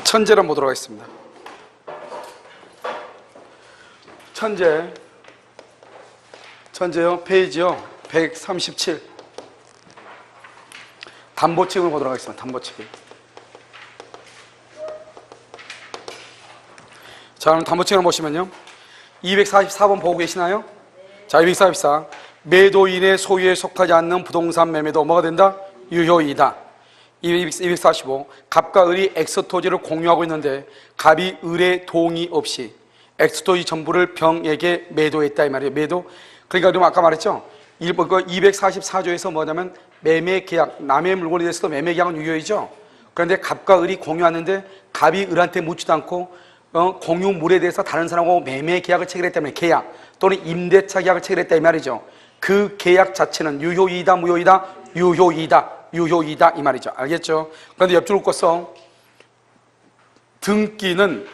천재를 보도록 하겠습니다. 천재요, 페이지요 137. 담보책을 보도록 하겠습니다. 담보책. 자, 그럼 담보책을 보시면요, 244번 보고 계시나요? 자, 244. 매도인의 소유에 속하지 않는 부동산 매매도 뭐가 된다? 유효이다. 245. 갑과 을이 엑스토지를 공유하고 있는데 갑이 을의 동의 없이 엑스토지 전부를 병에게 매도했다, 이 말이에요. 매도. 그러니까 그럼 아까 말했죠, 244조에서 뭐냐면 매매 계약, 남의 물건에 대해서도 매매 계약은 유효이죠. 그런데 갑과 을이 공유하는데 갑이 을한테 묻지도 않고 공유물에 대해서 다른 사람하고 매매 계약을 체결했기 때문에, 계약 또는 임대차 계약을 체결했다, 이 말이죠. 그 계약 자체는 유효이다, 무효이다? 유효이다, 이 말이죠. 알겠죠? 그런데 옆줄을 묶어서 등기는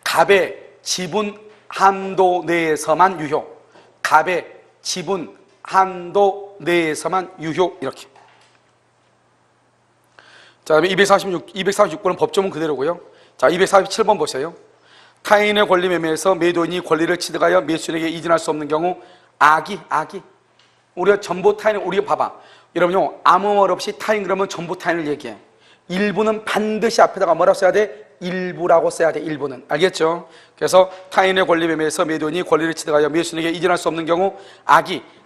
갑의 지분 한도 내에서만 유효. 갑의 지분 한도 내에서만 유효. 이렇게. 자, 그다음에 246번은 법조문 그대로고요. 자, 247번 보세요. 타인의 권리 매매에서 매도인이 권리를 취득하여 매수인에게 이전할 수 없는 경우, 악이 우리가 전부 타인을, 우리가 봐봐, 여러분요, 아무 말 없이 타인 그러면 전부 타인을 얘기해. 일부는 반드시 앞에다가 뭐라고 써야 돼? 일부라고 써야 돼. 일부는. 알겠죠? 그래서 타인의 권리 매매에서 매도인이 권리를 취득하여 매수인에게 이전할 수 없는 경우,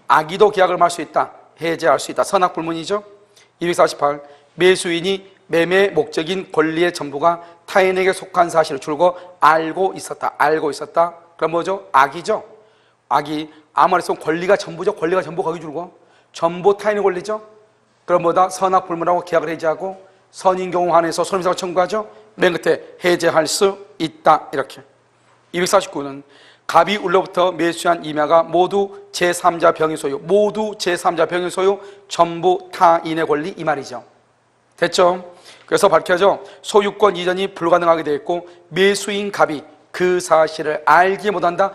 악의도 계약을 말 수 있다, 해제할 수 있다. 선악불문이죠. 248. 매수인이 매매 목적인 권리의 전부가 타인에게 속한 사실을 줄고 알고 있었다. 그럼 뭐죠? 악이죠. 악이 아무 말에서 권리가 전부죠. 권리가 전부 거기 줄고 전부 타인의 권리죠. 그럼 뭐다? 선악불문하고 계약을 해제하고 선인 경우 한해서 손해배상을 청구하죠. 맨 끝에 해제할 수 있다. 이렇게. 249는 갑이 을로부터 매수한 임야가 모두 제3자 병의 소유, 전부 타인의 권리, 이 말이죠. 됐죠? 그래서 밝혀져 소유권 이전이 불가능하게 되어 있고, 매수인 갑이 그 사실을 알지 못한다,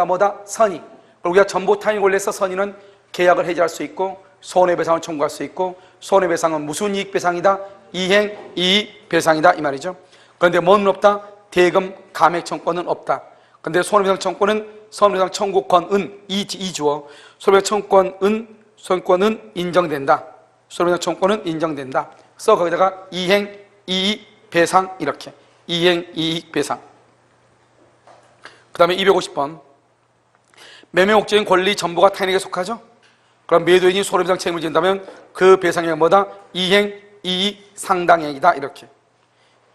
뭐다? 선의. 우리가 전부 타인 권리에서 선의는 계약을 해제할 수 있고 손해배상을 청구할 수 있고, 손해배상은 무슨 이익배상이다? 이행 이익배상이다, 이 말이죠. 그런데 뭐는 없다? 대금 감액 청구권은 없다. 그런데 손해배상 청구권은 손해배상 청구권은 이주어 손해배상 청구권은 인정된다. 그래서 거기다가 이행 이익배상, 이렇게. 이행 이익배상. 그 다음에 250번. 매매 목적인 권리 전부가 타인에게 속하죠? 그럼 매도인이 손해배상 책임을 진다면 그 배상액은 뭐다? 이행 이익 상당액이다, 이렇게.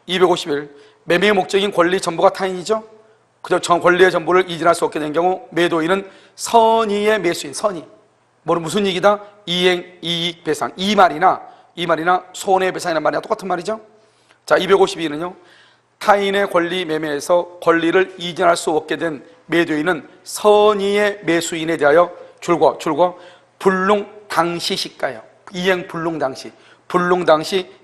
251. 매매 목적인 권리 전부가 타인이죠? 그저 권리의 전부를 이전할 수 없게 된 경우, 매도인은 선의의 매수인, 무슨 이익이다? 이행 이익 배상. 이 말이나 손해배상이라는 말이나 똑같은 말이죠. 자, 252는요, 타인의 권리 매매에서 권리를 이전할 수 없게 된 매도인은 선의의 매수인에 대하여 줄고 불능 당시 시가요. 이행 불능 당시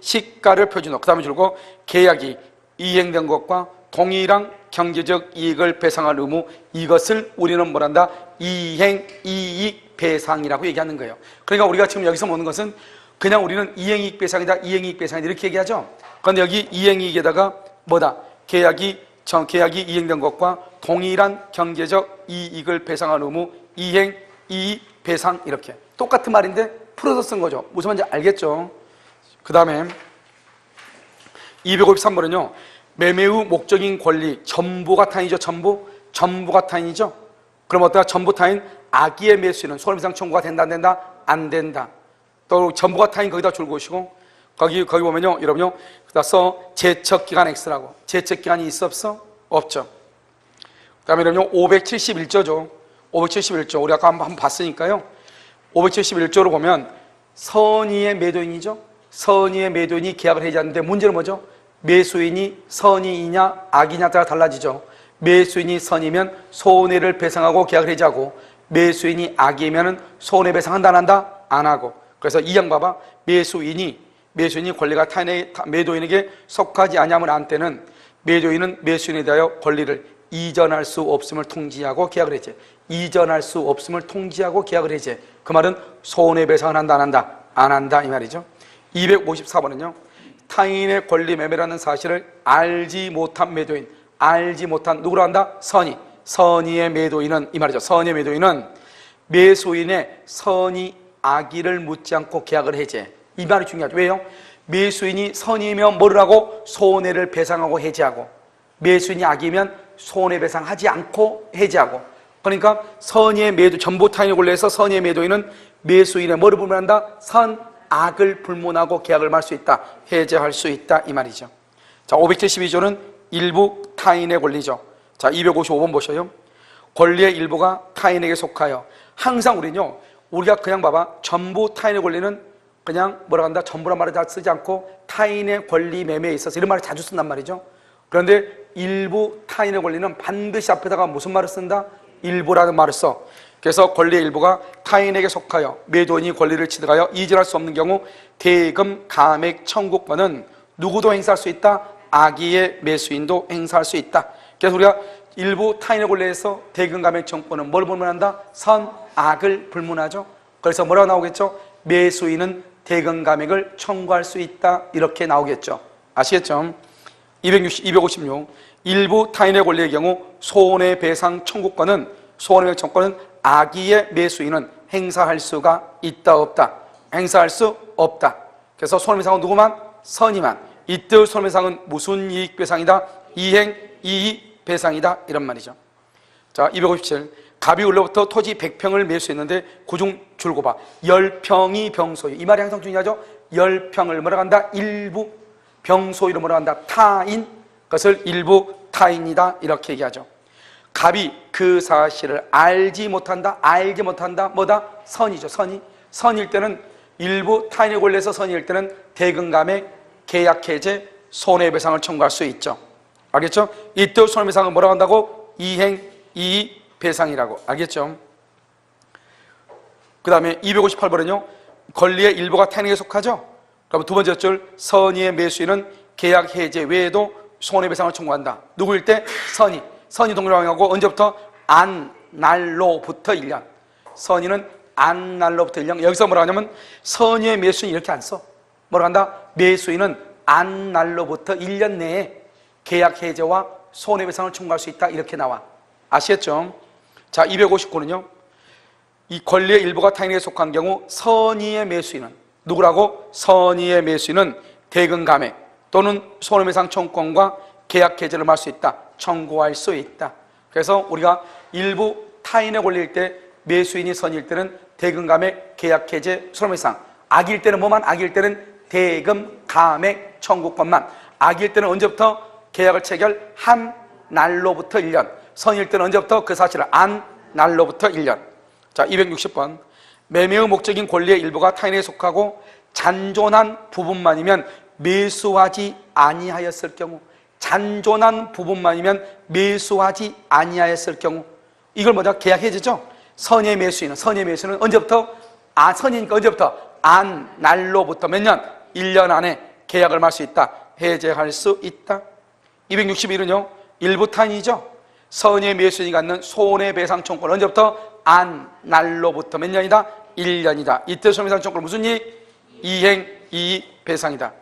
시가를 표준어. 그 다음에 줄고 계약이 이행된 것과 동일한 경제적 이익을 배상할 의무, 이것을 우리는 뭐란다? 이행 이익 배상이라고 얘기하는 거예요. 그러니까 우리가 지금 여기서 보는 것은 그냥 우리는 이행 이익 배상이다, 이렇게 얘기하죠. 그런데 여기 이행 이익에다가 뭐다? 계약이 이행된 것과 동일한 경제적 이익을 배상할 의무, 이행 이익 배상, 이렇게. 똑같은 말인데 풀어서 쓴 거죠. 무슨 말인지 알겠죠? 그 다음에 253번은요, 매매 후 목적인 권리 전부가 타인이죠. 전부가 타인이죠. 그럼 어떠한 전부 타인? 악의의 매수인은 손해배상 청구가 된다, 안 된다? 안 된다. 또 전부가 타인 거기다 줄고 오시고, 거기 보면요, 여러분요, 그다서 제척기간 X라고. 제척기간이 있어, 없어? 없죠. 그 다음에 여러분요, 571조죠. 571조. 우리 아까 한번 봤으니까요. 571조로 보면 선의의 매도인이죠. 선의의 매도인이 계약을 해제하는데 문제는 뭐죠? 매수인이 선의이냐 악이냐에 따라 달라지죠. 매수인이 선이면 손해를 배상하고 계약을 해제하고, 매수인이 악이면 손해배상한다, 안 한다? 안 하고. 그래서 이 양 봐봐. 매수인이 매수인이 권리가 타인의 매도인에게 속하지 아니함을 안 때는 매도인은 매수인에 대하여 권리를 이전할 수 없음을 통지하고 계약을 해제. 이전할 수 없음을 통지하고 계약을 해제. 그 말은 손해배상을 한다 안 한다? 안 한다 이 말이죠. 254번은요. 타인의 권리 매매라는 사실을 알지 못한 매도인, 알지 못한 누구로 한다? 선의. 선의의 매도인은 이 말이죠. 선의의 매도인은 매수인의 선의 악의를 묻지 않고 계약을 해제. 이 말이 중요하죠. 왜요? 매수인이 선의면 뭐를 하고? 손해를 배상하고 해제하고, 매수인이 악이면 손해배상하지 않고 해제하고. 그러니까 선의의 매도, 전부 타인의 권리에서 선의의 매도인은 매수인의 뭐를 불문한다? 선악을 불문하고 계약을 말 수 있다, 해제할 수 있다 이 말이죠. 자, 572조는 일부 타인의 권리죠. 자, 255번 보셔요. 권리의 일부가 타인에게 속하여. 항상 우리가 그냥 봐봐, 전부 타인의 권리는 그냥 뭐라 한다? 전부란 말을 다 쓰지 않고 타인의 권리 매매에 있어서 이런 말을 자주 쓴단 말이죠. 그런데 일부 타인의 권리는 반드시 앞에다가 무슨 말을 쓴다? 일부라는 말을 써. 그래서 권리의 일부가 타인에게 속하여 매도인이 권리를 취득하여 이전할 수 없는 경우 대금 감액 청구권은 누구도 행사할 수 있다? 악의의 매수인도 행사할 수 있다. 그래서 우리가 일부 타인의 권리에서 대금 감액 청구권은 뭘 불문한다? 선악을 불문하죠. 그래서 뭐라고 나오겠죠? 매수인은 대금 감액을 청구할 수 있다 이렇게 나오겠죠. 아시겠죠? 256 일부 타인의 권리의 경우 손해배상 청구권은, 손해배상 청구권은 악의의 매수인은 행사할 수가 있다 없다? 행사할 수 없다. 그래서 손해배상은 누구만? 선의만. 이때 손해배상은 무슨 이익배상이다? 이행 이익배상이다 이런 말이죠. 자, 257 갑이 원래부터 토지 100평을 매수했는데 그중 줄고 봐 10평이 병소유. 이 말이 항상 중요하죠. 10평을 뭐라고 한다? 일부 병소유로 뭐라고 한다? 타인. 그것을 일부 타인이다 이렇게 얘기하죠. 갑이 그 사실을 알지 못한다. 알지 못한다. 뭐다? 선이죠. 선일 때는 일부 타인의 권리에서 선일 때는 대금 감액, 계약 해제, 손해배상을 청구할 수 있죠. 알겠죠? 이때 손해배상은 뭐라고 한다고? 이행 이익 배상이라고. 알겠죠? 그 다음에 258번은요 권리의 일부가 타인에게 속하죠. 그럼 두 번째 줄 선의의 매수인은 계약 해제 외에도 손해배상을 청구한다. 누구일 때? 선의 동일하고 언제부터? 안 날로부터 1년. 선의는 안 날로부터 1년. 여기서 뭐라 하냐면 선의의 매수인 이렇게 안 써. 뭐라 한다? 매수인은 안 날로부터 1년 내에 계약 해제와 손해배상을 청구할 수 있다 이렇게 나와. 아시겠죠? 자, 259는요 이 권리의 일부가 타인에게 속한 경우 선의의 매수인은 누구라고? 선의의 매수인은 대금 감액 또는 손해배상 청구권과 계약 해제를 할 수 있다, 청구할 수 있다. 그래서 우리가 일부 타인의 권리일 때 매수인이 선의일 때는 대금 감액, 계약 해제, 손해배상. 악일 때는 뭐만? 악일 때는 대금 감액 청구권만. 악일 때는 언제부터? 계약을 체결 한 날로부터 1년. 선의일 때는 언제부터? 그 사실을 안 날로부터 1년. 자, 260번 매매의 목적인 권리의 일부가 타인에게 속하고 잔존한 부분만이면 매수하지 아니하였을 경우, 잔존한 부분만이면 매수하지 아니하였을 경우, 이걸 뭐냐? 계약 해제죠. 선의의 매수인은 언제부터? 선의니까 언제부터? 안 날로부터 몇 년? 1년 안에 계약을 할 수 있다, 해제할 수 있다. 261은요 일부 타인이죠. 선의의 매수인이 갖는 손해배상 청구권 언제부터? 안 날로부터 몇 년이다? 1년이다. 이때 손해배상 청구권 무슨 이익? 이행 이익 배상이다.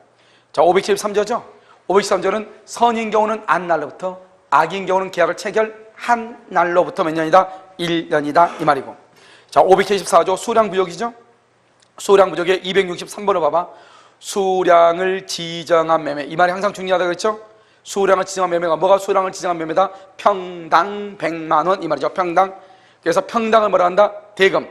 자, 573조죠. 573조는 선인 경우는 안 날로부터, 악인 경우는 계약을 체결 한 날로부터 몇 년이다? 1년이다 이 말이고. 자, 574조 수량부족이죠. 수량부족의 263번을 봐봐. 수량을 지정한 매매. 이 말이 항상 중요하다고 했죠. 수량을 지정한 매매가 뭐가 수량을 지정한 매매다? 평당 100만 원 이 말이죠. 평당. 그래서 평당을 뭐라 한다? 대금.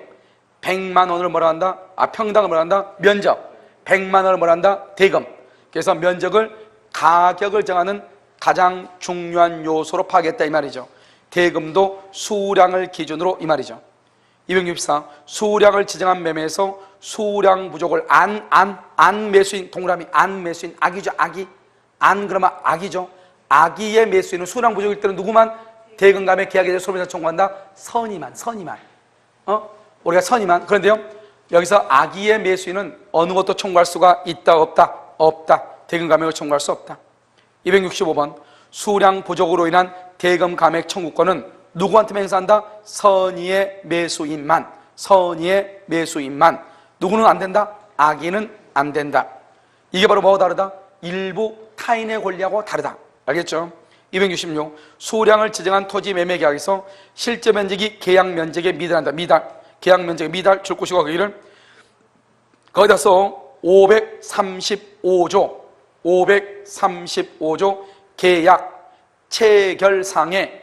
100만 원을 뭐라 한다? 평당을 뭐라 한다? 면적. 100만 원을 뭐라 한다? 대금. 그래서 면적을, 가격을 정하는 가장 중요한 요소로 파악했다 이 말이죠. 대금도 수량을 기준으로 이 말이죠. 264 수량을 지정한 매매에서 수량 부족을 안 매수인, 동그라미 안 매수인, 악이죠. 악이. 안 그러면 악이죠. 악의의 매수인은 수량 부족일 때는 누구만? 대금 감액 계약 해제 손해배상 청구한다. 선의만. 우리가 선의만. 그런데요 여기서 악의의 매수인은 어느 것도 청구할 수가 있다 없다? 없다. 대금 감액을 청구할 수 없다. 265번 수량 부족으로 인한 대금 감액 청구권은 누구한테 행사한다? 선의의 매수인만. 선의의 매수인만. 누구는 안 된다? 악인은 안 된다. 이게 바로 뭐가 다르다? 일부 타인의 권리하고 다르다. 알겠죠? 266 수량을 지정한 토지 매매 계약에서 실제 면적이 계약 면적에 미달한다. 미달. 계약 면적에 미달 줄 것이고 거기를 거기다 써 535조 계약 체결상의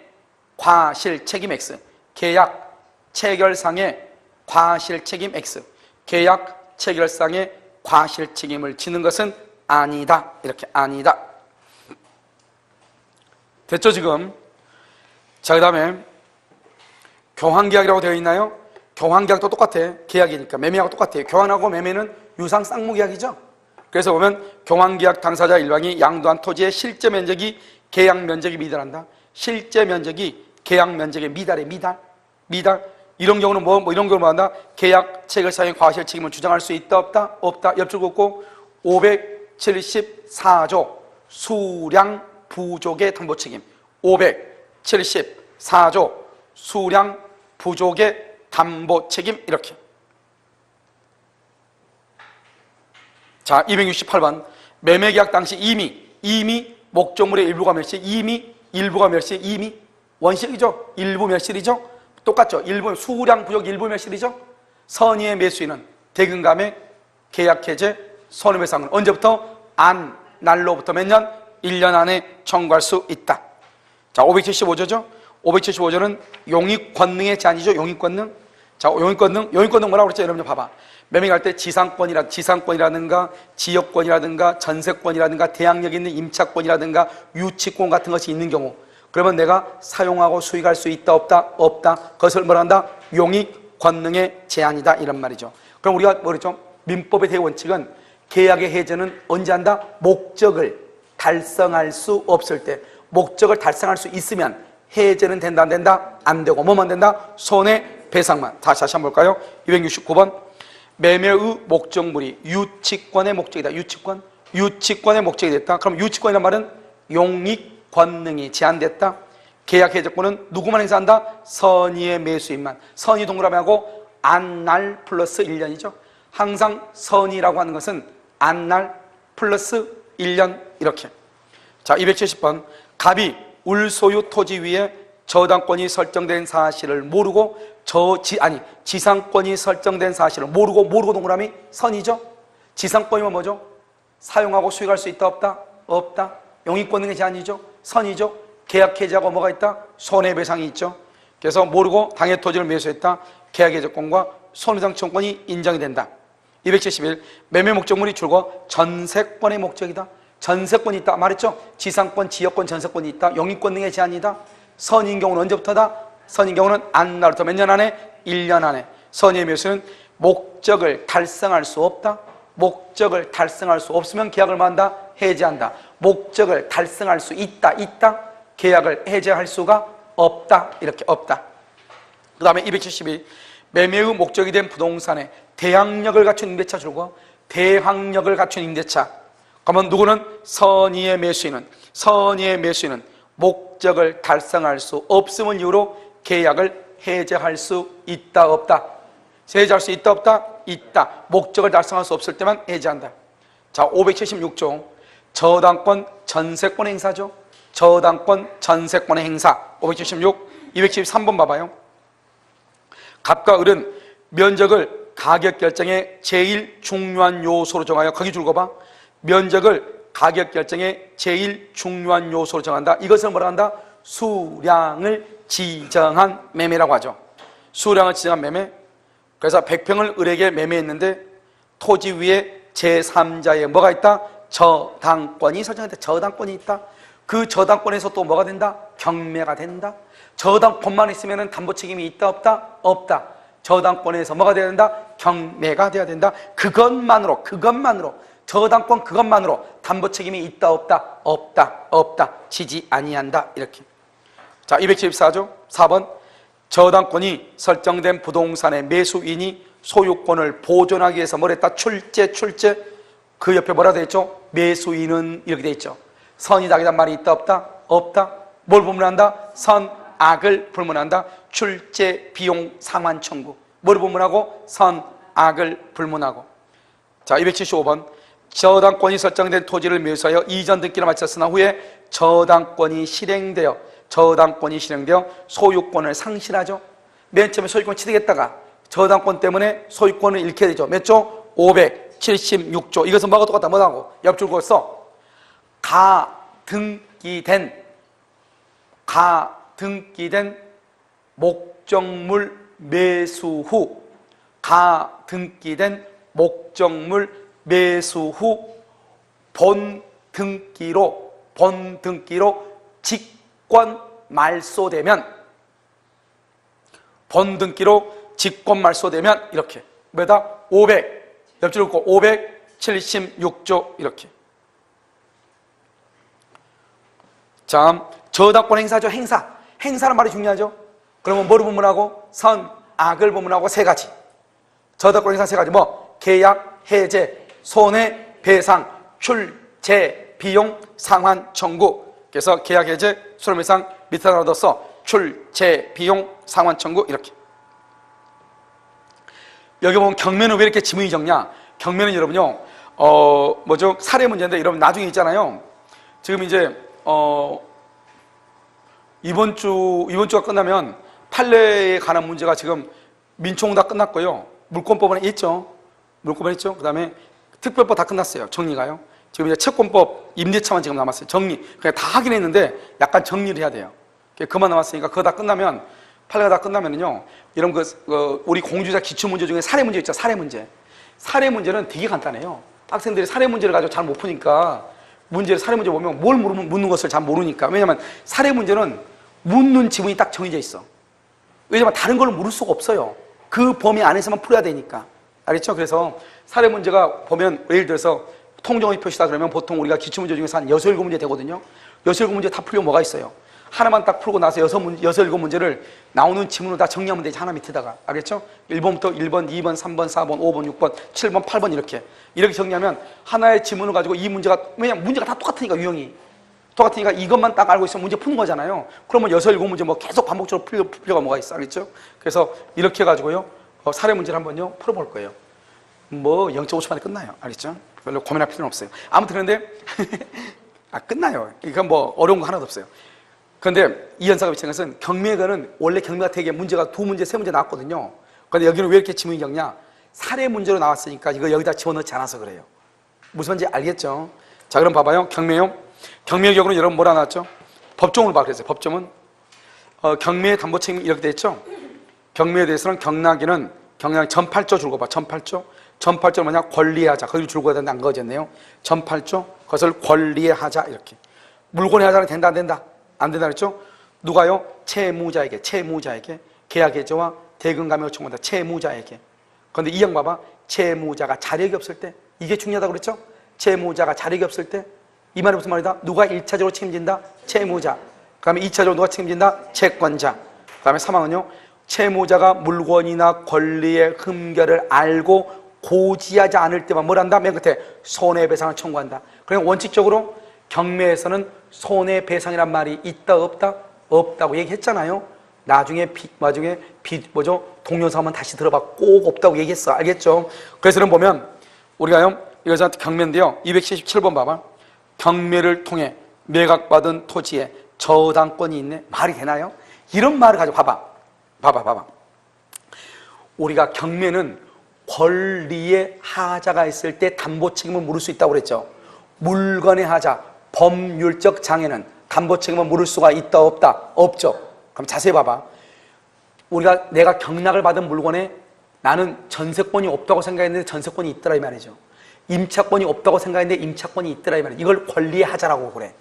과실책임 X. 계약 체결상의 과실책임 X. 계약 체결상의 과실책임을 지는 것은 아니다. 이렇게 아니다. 됐죠 지금? 자, 그 다음에 교환계약이라고 되어 있나요? 교환계약도 똑같아. 계약이니까. 매매하고 똑같아요. 교환하고 매매는 유상 쌍무계약이죠. 그래서 보면 교환계약 당사자 일방이 양도한 토지의 실제 면적이 계약 면적에 미달한다. 실제 면적이 계약 면적에 미달해. 미달. 이런 경우는 뭐 이런 경우는 뭐한다? 계약 체결상의 과실 책임을 주장할 수 있다 없다? 없다. 옆줄 긋고 574조 수량 부족의 담보 책임. 574조 수량 부족의 담보 책임. 이렇게. 자, 268번 매매계약 당시 이미 목적물의 일부가 멸실. 이미 원실이죠. 일부 멸실이죠. 똑같죠. 일부 수량 부족 일부 멸실이죠. 선의의 매수인은 대금감액 계약 해제 손해배상은 언제부터? 안 날로부터 몇 년? 1년 안에 청구할 수 있다. 자, 575조죠. 575조는 용익 권능의 제한이죠. 용익 권능. 자, 용익 권능 뭐라고 그랬죠? 여러분 봐봐. 매매할 때 지상권이라든가 지역권이라든가 전세권이라든가 대항력 있는 임차권이라든가 유치권 같은 것이 있는 경우, 그러면 내가 사용하고 수익할 수 있다 없다? 없다. 그것을 뭐라 한다? 용익 권능의 제한이다. 이런 말이죠. 그럼 우리가 뭐랬죠? 민법의 대원칙은 계약의 해제는 언제 한다? 목적을 달성할 수 없을 때. 목적을 달성할 수 있으면 해제는 된다 안 된다? 안 되고 뭐만 된다? 손해배상만. 다시 한번 볼까요? 269번 매매의 목적물이 유치권의 목적이다. 유치권의 목적이 됐다. 그럼 유치권이란 말은 용익 권능이 제한됐다. 계약 해제권은 누구만 행사한다? 선의의 매수인만. 선의 동그라미 하고 안날 플러스 1년이죠. 항상 선의라고 하는 것은 안날 플러스 1년 이렇게. 자, 270번 갑이 울소유 토지 위에 저당권이 설정된 사실을 모르고 지상권이 설정된 사실을 모르고 동그라미 선이죠. 지상권이면 뭐죠? 사용하고 수익할 수 있다 없다? 없다. 용익권능의 제한이죠. 선이죠. 계약 해제하고 뭐가 있다? 손해배상이 있죠. 그래서 모르고 당해 토지를 매수했다. 계약 해제권과 손해배상 청구권이 인정이 된다. 271 매매 목적물이 줄고 전세권의 목적이다. 전세권이 있다 말했죠. 지상권, 지역권, 전세권이 있다. 용익권능의 제한이다. 선인 경우는 언제부터다? 선인 경우는 안 날부터 몇 년 안에? 1년 안에. 선의의 매수는 목적을 달성할 수 없다. 목적을 달성할 수 없으면 계약을 만다? 해제한다. 목적을 달성할 수 있다. 계약을 해제할 수가 없다. 이렇게 없다. 그 다음에 272 매매의 목적이 된 부동산에 대항력을 갖춘 임대차 줄고 대항력을 갖춘 임대차. 그러면 누구는? 선의의 매수인은 목적을 달성할 수 없음을 이유로 계약을 해제할 수 있다 없다? 해제할 수 있다 없다? 있다. 목적을 달성할 수 없을 때만 해제한다. 자, 576조 저당권 전세권 행사죠. 저당권 전세권의 행사. 576 273번 봐봐요. 갑과 을은 면적을 가격 결정의 제일 중요한 요소로 정하여 거기 줄 거 봐. 면적을 가격 결정의 제일 중요한 요소로 정한다. 이것을 뭐라 한다? 수량을 지정한 매매라고 하죠. 수량을 지정한 매매. 그래서 100평을 을에게 매매했는데 토지 위에 제3자의 뭐가 있다? 저당권이 설정됐다. 저당권이 있다. 그 저당권에서 또 뭐가 된다? 경매가 된다. 저당권만 있으면 담보 책임이 있다 없다? 없다. 저당권에서 뭐가 돼야 된다? 경매가 돼야 된다. 그것만으로 저당권 그것만으로 담보 책임이 있다 없다? 없다. 지지 아니한다. 이렇게. 자, 274조 4번 저당권이 설정된 부동산의 매수인이 소유권을 보존하기 위해서 뭘 했다? 출제. 그 옆에 뭐라 되어 있죠? 매수인은 이렇게 되어 있죠. 선이 낙이란 말이 있다 없다? 없다. 뭘 불문한다? 선, 악을 불문한다. 출제, 비용, 상환 청구. 뭘 불문하고? 선, 악을 불문하고. 자, 275번. 저당권이 설정된 토지를 매수하여 이전 등기를 마쳤으나 후에 저당권이 실행되어 소유권을 상실하죠. 맨 처음에 소유권 취득했다가 저당권 때문에 소유권을 잃게 되죠. 몇 조? 576조. 이것은 뭐가 똑같다? 뭐라고? 옆줄 그었어. 가등기된 목적물 매수 후 본등기로 직권 말소되면 이렇게 뭐다? 500 옆줄 긋고 576조 이렇게. 자, 저당권 행사죠. 행사란 말이 중요하죠. 그러면 뭐를 부문하고? 선, 악을 부문하고 세 가지. 저당권 행사 세 가지. 뭐? 계약, 해제, 손해배상, 출제, 비용, 상환, 청구. 그래서 계약, 해제, 손해배상 밑에 하나 더 써. 출제, 비용, 상환, 청구 이렇게. 여기 보면 경매는 왜 이렇게 지문이 적냐? 경매는 여러분요, 뭐죠? 사례 문제인데 여러분 나중에 있잖아요. 지금 이제 이번 주가 끝나면 판례에 관한 문제가 지금 민총은 다 끝났고요. 물권법은 있죠. 그 다음에 특별법 다 끝났어요. 정리가요. 지금 이제 채권법 임대차만 지금 남았어요. 정리. 그냥 다 하긴 했는데 약간 정리를 해야 돼요. 그만 남았으니까 그거 다 끝나면, 판례가 다 끝나면은요, 이런 우리 공주자 기출문제 중에 사례 문제 있죠. 사례 문제는 되게 간단해요. 학생들이 사례 문제를 가지고 잘 못 푸니까 사례 문제 보면 뭘 묻는 것을 잘 모르니까. 왜냐면 사례 문제는 묻는 지문이 딱 정해져 있어. 왜냐면 다른 걸 물을 수가 없어요. 그 범위 안에서만 풀어야 되니까. 알겠죠? 그래서 사례 문제가 보면 예를 들어서 통정의 표시다 그러면 보통 우리가 기출문제 중에서 한 6, 7문제 되거든요. 6, 7문제 다 풀려면 뭐가 있어요? 하나만 딱 풀고 나서 6, 7문제를 나오는 지문으로 다 정리하면 되지. 하나 밑에다가. 알겠죠? 1번부터 1번, 2번, 3번, 4번, 5번, 6번, 7번, 8번 이렇게 정리하면 하나의 지문을 가지고 이 문제가, 왜냐면 문제가 다 똑같으니까, 유형이 똑같으니까 이것만 딱 알고 있으면 문제 푸는 거잖아요. 그러면 6, 7문제 뭐 계속 반복적으로 풀 필요가 뭐가 있어. 알겠죠? 그래서 이렇게 해가지고요, 사례 문제를 한번요 풀어볼 거예요. 뭐 0.5초 만에 끝나요. 알겠죠? 별로 고민할 필요는 없어요. 아무튼 그런데 끝나요. 이건 뭐 어려운 거 하나도 없어요. 그런데 이 현상을 비치는 것은 경매가는 원래 경매가 되게 문제가 2문제, 3문제 나왔거든요. 그런데 여기는 왜 이렇게 지문이 적냐? 사례 문제로 나왔으니까 이거 여기다 집어넣지 않아서 그래요. 무슨 말인지 알겠죠? 자, 그럼 봐봐요. 경매요. 경매의 경우는 여러분 뭐라 나왔죠? 법정으로 봐. 그랬어요. 법정은 경매의 담보 책임이 이렇게 돼 있죠? 경매에 대해서는 경락에는 전팔조 줄거 봐. 전팔조 뭐냐? 권리하자. 거기를 줄거야 되는데 안 그어졌네요. 전팔조, 그것을 권리에 하자. 이렇게. 물권의 하자는 된다, 안 된다? 안 된다 그랬죠? 누가요? 채무자에게 계약 해제와 대금 감액을 청구한다. 채무자에게. 그런데 이 형 봐봐. 채무자가 자력이 없을 때, 이게 중요하다고 그랬죠? 채무자가 자력이 없을 때, 이 말이 무슨 말이다? 누가 1차적으로 책임진다? 채무자. 그 다음에 2차적으로 누가 책임진다? 채권자. 그 다음에 3항은요, 채무자가 물건이나 권리의 흠결을 알고 고지하지 않을 때만 뭘 한다? 맨 끝에 손해배상을 청구한다. 그러니까 원칙적으로 경매에서는 손해배상이란 말이 있다 없다? 없다고 얘기했잖아요. 나중에 동영상 다시 들어봐. 꼭 없다고 얘기했어. 알겠죠? 그래서는 보면 우리가요, 이것은 경매인데요, 277번 봐봐. 경매를 통해 매각받은 토지에 저당권이 있네. 말이 되나요? 이런 말을 가지고 봐봐. 우리가 경매는 권리의 하자가 있을 때 담보 책임을 물을 수 있다고 그랬죠. 물건의 하자, 법률적 장애는 담보 책임을 물을 수가 있다 없다? 없죠. 그럼 자세히 봐봐. 내가 경락을 받은 물건에 나는 전세권이 없다고 생각했는데 전세권이 있더라 이 말이죠. 임차권이 없다고 생각했는데 임차권이 있더라 이 말이죠. 이걸 권리의 하자라고 그래.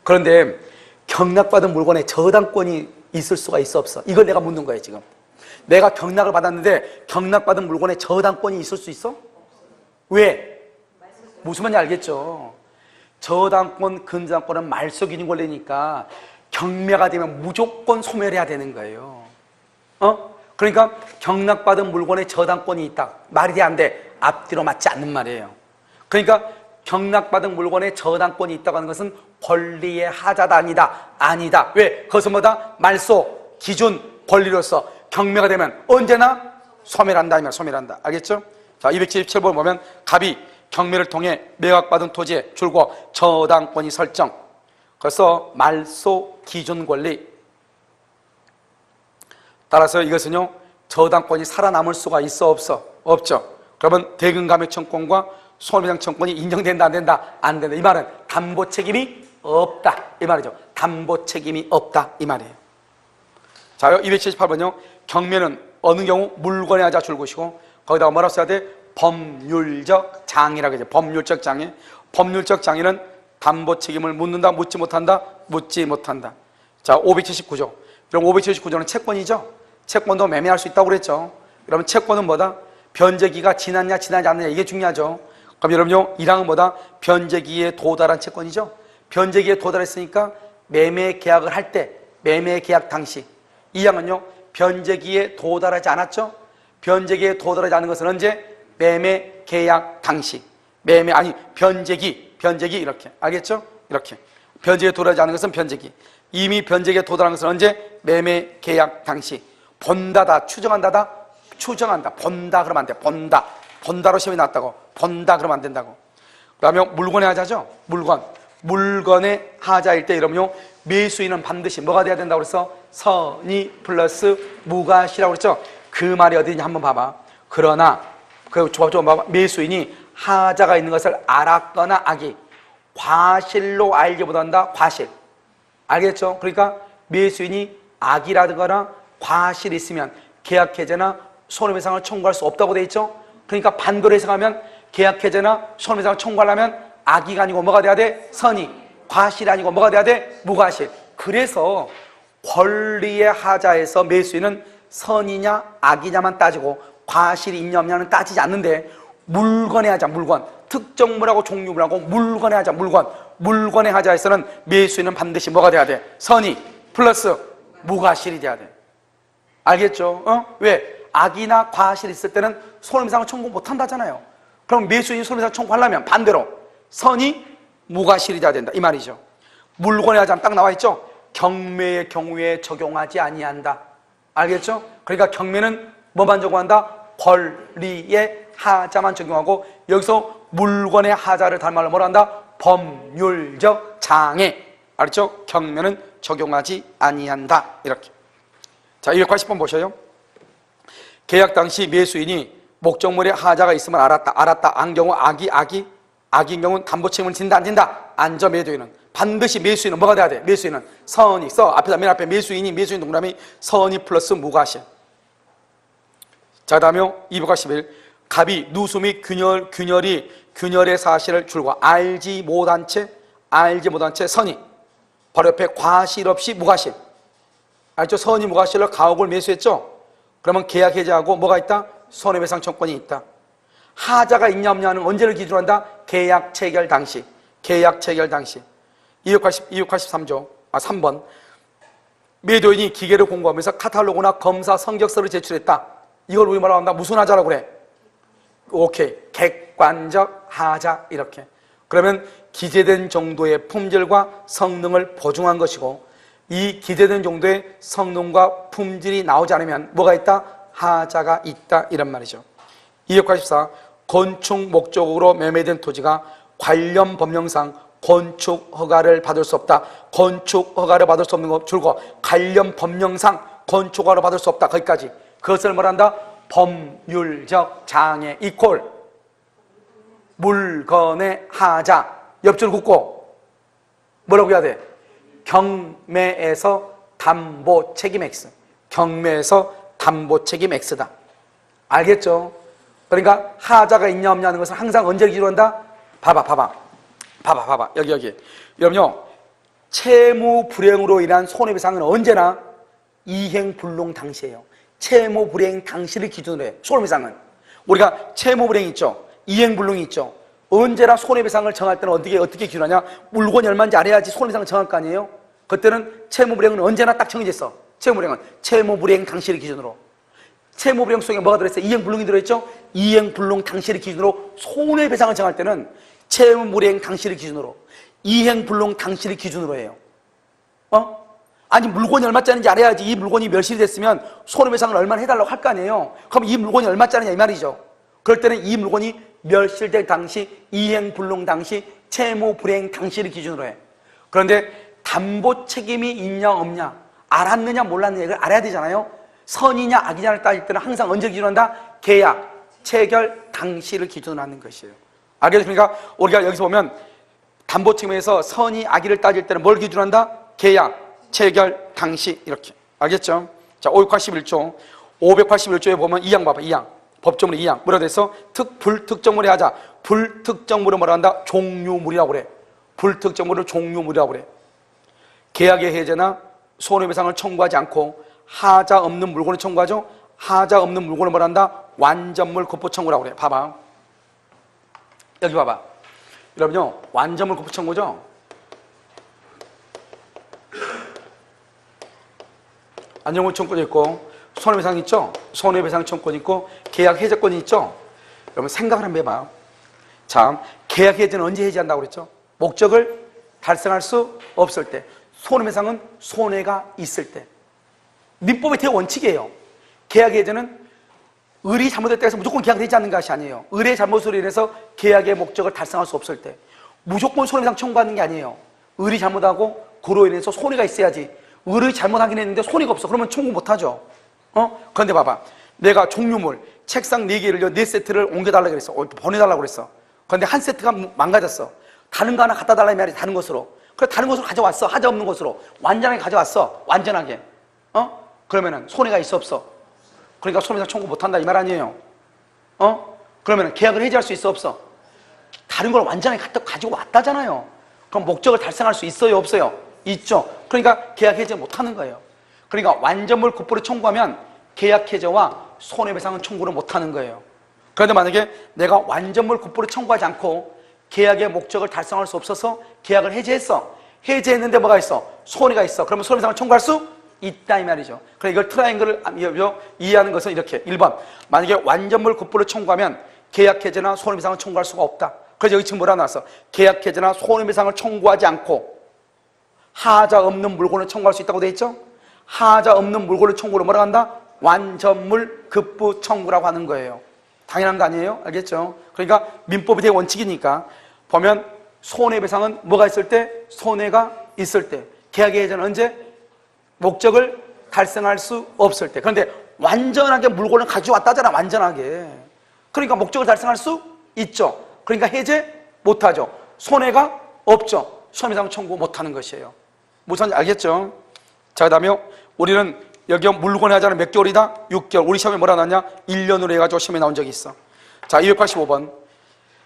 그런데 경락받은 물건에 저당권이 있을 수가 있어 없어? 이걸 내가 묻는 거예요 지금. 내가 경락을 받았는데 경락받은 물건에 저당권이 있을 수 있어? 왜? 무슨 말인지 알겠죠? 저당권, 근저당권은 말소기준 권리니까 경매가 되면 무조건 소멸해야 되는 거예요. 그러니까 경락받은 물건에 저당권이 있다. 말이 돼 안 돼? 앞뒤로 맞지 않는 말이에요. 그러니까 경락받은 물건에 저당권이 있다고 하는 것은 권리의 하자다 아니다. 아니다. 왜? 그것은 뭐다? 말소, 기준, 권리로서 경매가 되면 언제나 소멸한다. 이 말, 소멸한다. 알겠죠? 자, 277번 보면 갑이 경매를 통해 매각받은 토지에 줄과 저당권이 설정. 그래서 말소, 기준, 권리. 따라서 이것은요, 저당권이 살아남을 수가 있어, 없어? 없죠. 그러면 대금감액청권과 손해배상청권이 인정된다, 안 된다? 안 된다. 이 말은 담보 책임이 없다. 이 말이죠. 담보 책임이 없다. 이 말이에요. 자, 278번요. 경매는 어느 경우 물건의 하자 줄것이고, 거기다가 뭐라고 써야 돼? 법률적 장애라고 하죠. 법률적 장애. 법률적 장애는 담보 책임을 묻는다, 묻지 못한다, 묻지 못한다. 자, 579조. 그럼 579조는 채권이죠. 채권도 매매할 수 있다고 그랬죠. 그러면 채권은 뭐다? 변제기가 지났냐, 지나지 않느냐, 이게 중요하죠. 그럼 여러분요, 1항은 뭐다? 변제기에 도달한 채권이죠. 변제기에 도달했으니까 매매 계약을 할 때, 매매 계약 당시. 2항은요, 변제기에 도달하지 않았죠. 변제기에 도달하지 않은 것은 언제? 매매 계약 당시. 변제기 이렇게. 알겠죠? 이렇게. 변제기에 도달하지 않은 것은 변제기. 이미 변제기에 도달한 것은 언제? 매매 계약 당시. 본다다, 추정한다다, 추정한다. 본다 그러면 안 돼. 본다로 시험이 났다고. 본다 그러면 안 된다고. 그러면 물건의 하자죠. 물건의 하자일 때 이러면요, 매수인은 반드시 뭐가 돼야 된다고 그랬어? 선의 플러스 무과시라고 그랬죠. 그 말이 어디냐 한번 봐봐. 그러나 그 조합 봐봐. 매수인이 하자가 있는 것을 알았거나 악이 과실로 알지 못한다. 과실. 알겠죠? 그러니까 매수인이 악이라거나 과실이 있으면 계약 해제나 손해배상을 청구할 수 없다고 돼 있죠. 그러니까 반대로 해석하면 계약 해제나 손해배상을 청구하려면 악의가 아니고 뭐가 돼야 돼? 선의. 과실이 아니고 뭐가 돼야 돼? 무과실. 그래서 권리의 하자에서 매수인은 선이냐 악이냐만 따지고 과실이 있냐 없냐는 따지지 않는데, 물건의 하자, 물건, 특정물하고 종류물하고 물건의 하자, 물건의 하자에서는 매수인은 반드시 뭐가 돼야 돼? 선의 플러스 무과실이 돼야 돼. 알겠죠? 왜? 악이나 과실이 있을 때는 손해배상을 청구 못한다잖아요. 그럼 매수인이 손해배상 청구하려면 반대로 선의 무과실이 돼야 된다. 이 말이죠. 물건의 하자는 딱 나와 있죠? 경매의 경우에 적용하지 아니한다. 알겠죠? 그러니까 경매는 뭐만 적용한다? 권리의 하자만 적용하고, 여기서 물건의 하자를 다른 말로 뭐라 한다? 법률적 장애. 알았죠? 경매는 적용하지 아니한다. 이렇게. 자, 280번 보셔요. 계약 당시 매수인이 목적물의 하자가 있음을 알았다. 안 경우 악인 경우는 담보 책임을 진다, 안 진다? 안져. 매도인은 반드시 매수인은 뭐가 돼야 돼? 매수인은 선의. 앞에다 맨 앞에 매수인 동그라미 선의 플러스 무과실. 자, 다음에 281. 갑이 누수 및 균열의 사실을 줄과 알지 못한 채 선의. 바로 옆에 과실 없이 무과실. 알죠? 선의 무과실로 가옥을 매수했죠? 그러면 계약 해제하고 뭐가 있다? 손해배상 청권이 있다. 하자가 있냐 없냐는 언제를 기준으로 한다? 계약 체결 당시. 283조 3번. 매도인이 기계를 공부하면서 카탈로그나 검사 성적서를 제출했다. 이걸 우리 뭐라고 한다? 무슨 하자라고 그래? 오케이. 객관적 하자. 이렇게. 그러면 기재된 정도의 품질과 성능을 보증한 것이고, 이 기재된 정도의 성능과 품질이 나오지 않으면 뭐가 있다? 하자가 있다. 이런 말이죠. 284. 건축 목적으로 매매된 토지가 관련 법령상 건축 허가를 받을 수 없다. 건축 허가를 받을 수 없는 것 줄고 관련 법령상 건축 허가를 받을 수 없다. 거기까지. 그것을 뭐란다? 법률적 장애 이퀄 물건의 하자. 옆줄 긋고 뭐라고 해야 돼? 경매에서 담보 책임 X. 경매에서 담보 책임 X다. 알겠죠? 그러니까 하자가 있냐 없냐 하는 것은 항상 언제 기준으로 한다? 봐봐. 여기. 여러분요, 채무 불이행으로 인한 손해배상은 언제나 이행불능 당시예요. 채무 불이행 당시를 기준으로 해. 손해배상은 우리가 채무 불이행 있죠, 이행불능이 있죠. 언제나 손해배상을 정할 때는 어떻게 기준하냐? 물건이 얼마인지 알아야지 손해배상을 정할 거 아니에요. 그때는 채무 불이행은 언제나 딱 정해져 있어. 채무 불이행은 채무 불이행 당시를 기준으로. 채무불이행 속에 뭐가 들어있어요? 이행불능이 들어있죠? 이행불능 당시를 기준으로 손해배상을 정할 때는 채무불이행 당시를 기준으로, 이행불능 당시를 기준으로 해요. 아니 물건이 얼마짜리인지 알아야지. 이 물건이 멸실이 됐으면 손해배상을 얼마나 해달라고 할 거 아니에요. 그럼 이 물건이 얼마짜리냐 이 말이죠. 그럴 때는 이 물건이 멸실될 당시, 이행불능 당시, 채무불이행 당시를 기준으로 해. 그런데 담보 책임이 있냐 없냐, 알았느냐 몰랐느냐 이걸 알아야 되잖아요. 선이냐 악이냐를 따질 때는 항상 언제 기준한다? 계약, 체결 당시를 기준으로 하는 것이에요. 알겠습니까? 우리가 여기서 보면 담보 책임에서 선이 악이를 따질 때는 뭘 기준한다? 계약, 체결 당시 이렇게. 알겠죠? 자, 581조 581조에 보면 2항 봐봐. 2항 법조문 2항 뭐라 돼서 불특정물에 하자. 불특정물을 뭐라 한다? 종류물이라고 그래. 불특정물을 종류물이라고 그래. 계약의 해제나 손해배상을 청구하지 않고 하자 없는 물건을 청구하죠. 하자 없는 물건을 뭐라 한다? 완전물 급부 청구라고 그래. 봐봐. 여기 봐봐. 여러분요, 완전물 급부 청구죠. 안전물 청구권이 있고 손해배상 있죠? 손해배상 청구권이 있고 계약 해제권이 있죠? 여러분 생각을 한번 해봐. 자, 계약 해제는 언제 해제한다고 그랬죠? 목적을 달성할 수 없을 때. 손해배상은 손해가 있을 때. 민법의 대원칙이에요. 계약 해제는 을이 잘못됐다 해서 무조건 계약을 해제하는 것이 아니에요. 을의 잘못으로 인해서 계약의 목적을 달성할 수 없을 때 무조건 손해배상 청구하는 게 아니에요. 을이 잘못하고 그로 인해서 손해가 있어야지. 을이 잘못하긴 했는데 손해가 없어. 그러면 청구 못하죠. 그런데 봐봐. 내가 종류물 책상 4개를 4세트를 옮겨달라고 그랬어. 보내달라고 그랬어. 그런데 한 세트가 망가졌어. 다른 거 하나 갖다 달라는 말이 다른 것으로. 그래 다른 것으로 가져왔어. 하자 없는 것으로. 완전하게 가져왔어. 완전하게. 그러면은 손해가 있어 없어? 그러니까 손해배상 청구 못한다 이 말 아니에요. 그러면은 계약을 해지할 수 있어 없어? 다른 걸 완전하게 가지고 왔다잖아요. 그럼 목적을 달성할 수 있어요 없어요? 있죠. 그러니까 계약 해제 못하는 거예요. 그러니까 완전물 급부를 청구하면 계약 해제와 손해배상은 청구를 못하는 거예요. 그런데 만약에 내가 완전물 급부를 청구하지 않고 계약의 목적을 달성할 수 없어서 계약을 해제했어. 해제했는데 뭐가 있어? 손해가 있어. 그러면 손해배상을 청구할 수 있다 이 말이죠. 그러니까 이걸 트라이앵글을 이해하는 것은 이렇게. 1번 만약에 완전물 급부를 청구하면 계약 해제나 손해배상을 청구할 수가 없다. 그래서 여기 지금 뭐라 나왔어? 계약 해제나 손해배상을 청구하지 않고 하자 없는 물건을 청구할 수 있다고 돼 있죠? 하자 없는 물건을 청구로 뭐라 한다? 완전물 급부 청구라고 하는 거예요. 당연한 거 아니에요? 알겠죠? 그러니까 민법의 대원칙이니까 보면 손해배상은 뭐가 있을 때? 손해가 있을 때. 계약의 해제는 언제? 목적을 달성할 수 없을 때. 그런데 완전하게 물건을 가져왔다잖아. 완전하게. 그러니까 목적을 달성할 수 있죠. 그러니까 해제 못하죠. 손해가 없죠. 손해배상 청구 못하는 것이에요. 무슨 알겠죠? 자, 그 다음에 우리는 여기 물건의 하자는 몇 개월이다? 6개월. 우리 시험에 뭐라 나왔냐? 1년으로 해가지고 시험에 나온 적이 있어. 자, 285번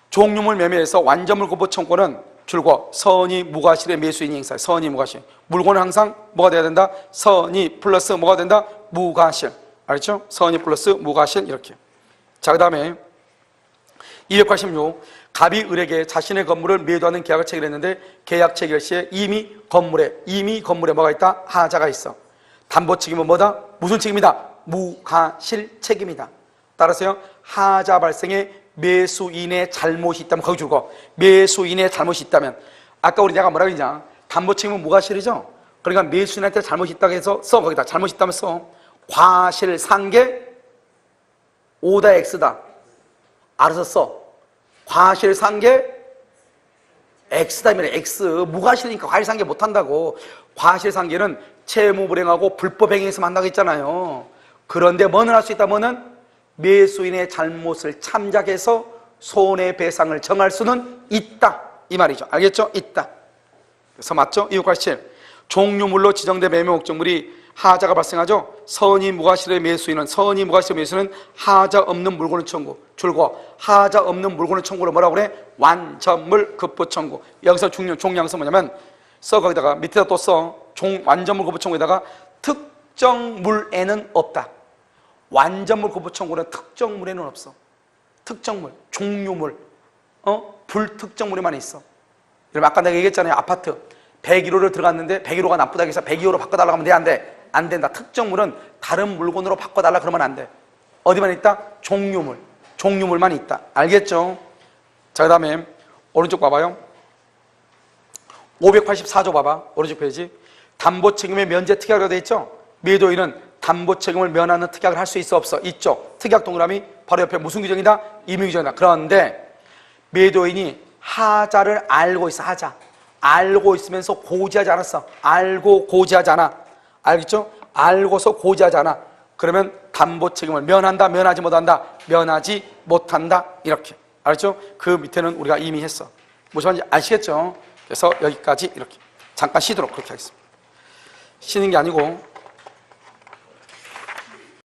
종류물 매매에서 완전물 급부 청구는 줄곧 선의 무과실의 매수인이 행사해. 선의 무과실. 물건은 항상 뭐가 돼야 된다? 선의 플러스 뭐가 된다? 무과실. 알겠죠? 선의 플러스 무과실 이렇게. 자, 그 다음에 286 갑이 을에게 자신의 건물을 매도하는 계약을 체결했는데 계약 체결 시에 이미 건물에 뭐가 있다? 하자가 있어. 담보 책임은 뭐다? 무슨 책임이다? 무과실 책임이다. 따라서요, 하자 발생에 매수인의 잘못이 있다면 거기 줄거. 매수인의 잘못이 있다면 아까 우리 내가 뭐라고 했냐? 담보 책임은 무과실이죠. 그러니까 매수인한테 잘못이 있다고 해서 써. 거기다 잘못이 있다면 써. 과실 상계 O다 X다. 알아서 써. 과실 상계 X다면 X. 무과실이니까 과실 상계 못한다고. 과실 상계는 채무불행하고 불법행위에서 만나고 있잖아요. 그런데 뭐는 할 수 있다? 뭐는 매수인의 잘못을 참작해서 손해배상을 정할 수는 있다 이 말이죠. 알겠죠? 있다. 그래서 맞죠? 287 종류물로 지정된 매매 목적물이 하자가 발생하죠. 선의 무과실의 매수인은 하자 없는 물건을 청구. 줄고 하자 없는 물건을 청구를 뭐라고 그래? 완전물 급부 청구. 여기서 중요한 것은 뭐냐면 써. 거기다가 밑에다 또 써. 완전물 급부 청구에다가 특정물에는 없다. 완전물 급부 청구는 특정물에는 없어. 특정물, 종류물, 불특정물에만 있어. 여러분 아까 내가 얘기했잖아요. 아파트 101호를 들어갔는데 101호가 나쁘다고 해서 102호로 바꿔달라고 하면 돼? 안 돼? 안 된다. 특정물은 다른 물건으로 바꿔달라 그러면 안 돼. 어디만 있다? 종류물. 종류물만 있다. 알겠죠? 자, 그 다음에 오른쪽 봐봐요. 584조 봐봐. 오른쪽 페이지. 담보책임의 면제 특약으로 되어 있죠? 매도인은 담보책임을 면하는 특약을 할 수 있어 없어? 있죠. 특약 동그라미 바로 옆에 무슨 규정이다? 임의규정이다. 그런데 매도인이 하자를 알고 있어. 하자. 알고 있으면서 고지하지 않았어. 알고 고지하지 않아. 알겠죠? 알고서 고지하지 않아. 그러면 담보책임을 면한다, 면하지 못한다, 면하지 못한다. 이렇게. 알겠죠? 그 밑에는 우리가 이미 했어. 무슨 말인지 아시겠죠? 그래서 여기까지 이렇게 잠깐 쉬도록 그렇게 하겠습니다. 쉬는 게 아니고